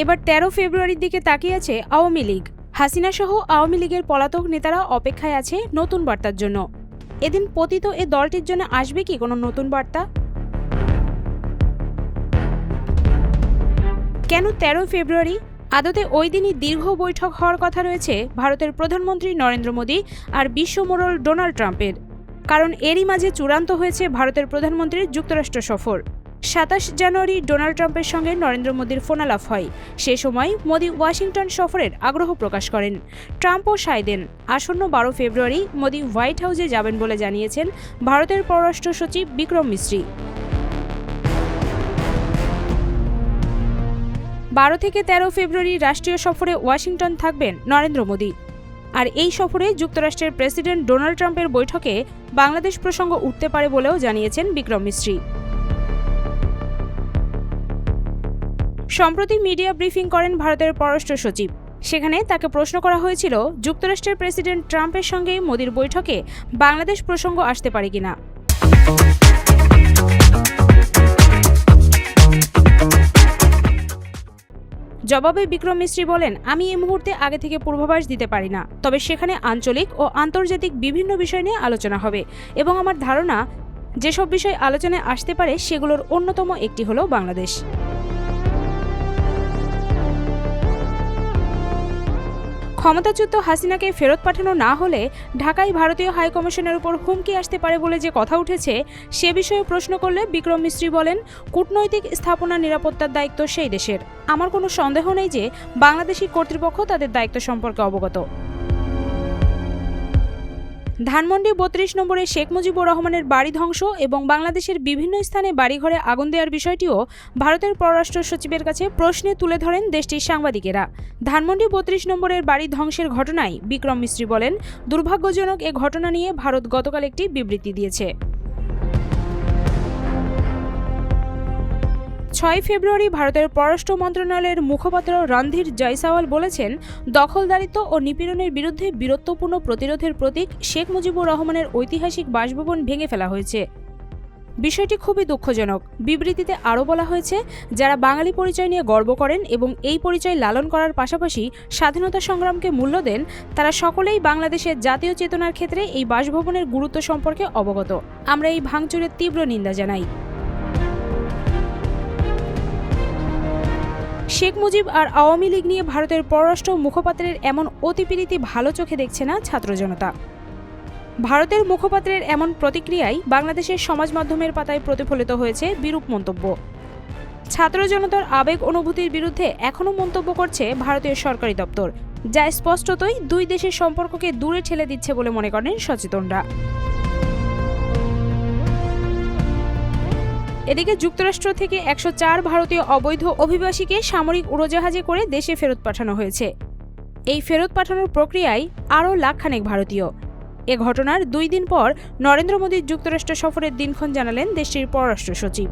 এবার ১৩ ফেব্রুয়ারির দিকে তাকিয়ে আছে আওয়ামী লীগ। হাসিনা সহ আওয়ামী লীগের পলাতক নেতারা অপেক্ষায় আছে নতুন বার্তার জন্য। এদিন পতিত এ দলটির জন্য আসবে কি কোনো নতুন বার্তা? কেন ১৩ ফেব্রুয়ারি? আদতে ওই দিনই দীর্ঘ বৈঠক হওয়ার কথা রয়েছে ভারতের প্রধানমন্ত্রী নরেন্দ্র মোদী আর বিশ্বমোড়ল ডোনাল্ড ট্রাম্পের। কারণ এরই মাঝে চূড়ান্ত হয়েছে ভারতের প্রধানমন্ত্রীর যুক্তরাষ্ট্র সফর। ২৭ জানুয়ারি ডোনাল্ড ট্রাম্পের সঙ্গে নরেন্দ্র মোদীর ফোনালাপ হয়। সে সময় মোদী ওয়াশিংটন সফরের আগ্রহ প্রকাশ করেন। ট্রাম্পও সায় দেন। আসন্ন ১২ ফেব্রুয়ারি মোদী হোয়াইট হাউসে যাবেন বলে জানিয়েছেন ভারতের পররাষ্ট্র সচিব বিক্রম মিশ্রি। ১২ থেকে ১৩ ফেব্রুয়ারি রাষ্ট্রীয় সফরে ওয়াশিংটন থাকবেন নরেন্দ্র মোদী। আর এই সফরে যুক্তরাষ্ট্রের প্রেসিডেন্ট ডোনাল্ড ট্রাম্পের বৈঠকে বাংলাদেশ প্রসঙ্গ উঠতে পারে বলেও জানিয়েছেন বিক্রম মিশ্রি। সম্প্রতি মিডিয়া ব্রিফিং করেন ভারতের পররাষ্ট্র সচিব। সেখানে তাকে প্রশ্ন করা হয়েছিল যুক্তরাষ্ট্রের প্রেসিডেন্ট ট্রাম্পের সঙ্গে মোদীর বৈঠকে বাংলাদেশ প্রসঙ্গ আসতে পারে কিনা। জবাবে বিক্রম মিশ্রি বলেন, আমি এই মুহূর্তে আগে থেকে পূর্বাভাস দিতে পারি না, তবে সেখানে আঞ্চলিক ও আন্তর্জাতিক বিভিন্ন বিষয় নিয়ে আলোচনা হবে এবং আমার ধারণা যেসব বিষয় আলোচনায় আসতে পারে সেগুলোর অন্যতম একটি হলো বাংলাদেশ। ক্ষমতাচ্যুত হাসিনাকে ফেরত পাঠানো না হলে ঢাকায় ভারতীয় হাইকমিশনের উপর হুমকি আসতে পারে বলে যে কথা উঠেছে সে বিষয়ে প্রশ্ন করলে বিক্রম মিশ্রি বলেন, কূটনৈতিক স্থাপনা নিরাপত্তার দায়িত্ব সেই দেশের। আমার কোনো সন্দেহ নেই যে বাংলাদেশি কর্তৃপক্ষ তাদের দায়িত্ব সম্পর্কে অবগত। ধানমন্ডি ৩২ নম্বরে শেখ মুজিবুর রহমানের বাড়ি ধ্বংস এবং বাংলাদেশের বিভিন্ন স্থানে বাড়িঘরে আগুন দেওয়ার বিষয়টিও ভারতের পররাষ্ট্র সচিবের কাছে প্রশ্নে তুলে ধরেন দেশটির সাংবাদিকেরা। ধানমন্ডি ৩২ নম্বরের বাড়ি ধ্বংসের ঘটনায় বিক্রম মিশ্রি বলেন, দুর্ভাগ্যজনক এ ঘটনা নিয়ে ভারত গতকাল একটি বিবৃতি দিয়েছে। ৬ ফেব্রুয়ারি ভারতের পররাষ্ট্র মন্ত্রণালয়ের মুখপাত্র রণধীর জয়সওয়াল বলেছেন, দখলদারিত্ব ও নিপীড়নের বিরুদ্ধে বীরত্বপূর্ণ প্রতিরোধের প্রতীক শেখ মুজিবুর রহমানের ঐতিহাসিক বাসভবন ভেঙে ফেলা হয়েছে। বিষয়টি খুবই দুঃখজনক। বিবৃতিতে আরও বলা হয়েছে, যারা বাঙালি পরিচয় নিয়ে গর্ব করেন এবং এই পরিচয় লালন করার পাশাপাশি স্বাধীনতা সংগ্রামকে মূল্য দেন, তারা সকলেই বাংলাদেশের জাতীয় চেতনার ক্ষেত্রে এই বাসভবনের গুরুত্ব সম্পর্কে অবগত। আমরা এই ভাঙচুরের তীব্র নিন্দা জানাই। শেখ মুজিব আর আওয়ামী লীগ নিয়ে ভারতের পররাষ্ট্র মুখপাত্রের এমন অতিপীড়িতি ভালো চোখে দেখছে না ছাত্র জনতা। ভারতের মুখপাত্রের এমন প্রতিক্রিয়ায় বাংলাদেশের সমাজ মাধ্যমের পাতায় প্রতিফলিত হয়েছে বিরূপ মন্তব্য। ছাত্র জনতার আবেগ অনুভূতির বিরুদ্ধে এখনও মন্তব্য করছে ভারতীয় সরকারি দপ্তর, যা স্পষ্টতই দুই দেশের সম্পর্ককে দূরে ঠেলে দিচ্ছে বলে মনে করেন সচেতনরা। এদিকে যুক্তরাষ্ট্র থেকে ১০৪ ভারতীয় অবৈধ অভিবাসীকে সামরিক উড়োজাহাজে করে দেশে ফেরত পাঠানো হয়েছে। এই ফেরত পাঠানোর প্রক্রিয়ায় আরও লাখখানেক ভারতীয়। এ ঘটনার ২ দিন পর নরেন্দ্র মোদীর যুক্তরাষ্ট্র সফরের দিনক্ষণ জানালেন দেশটির পররাষ্ট্র সচিব।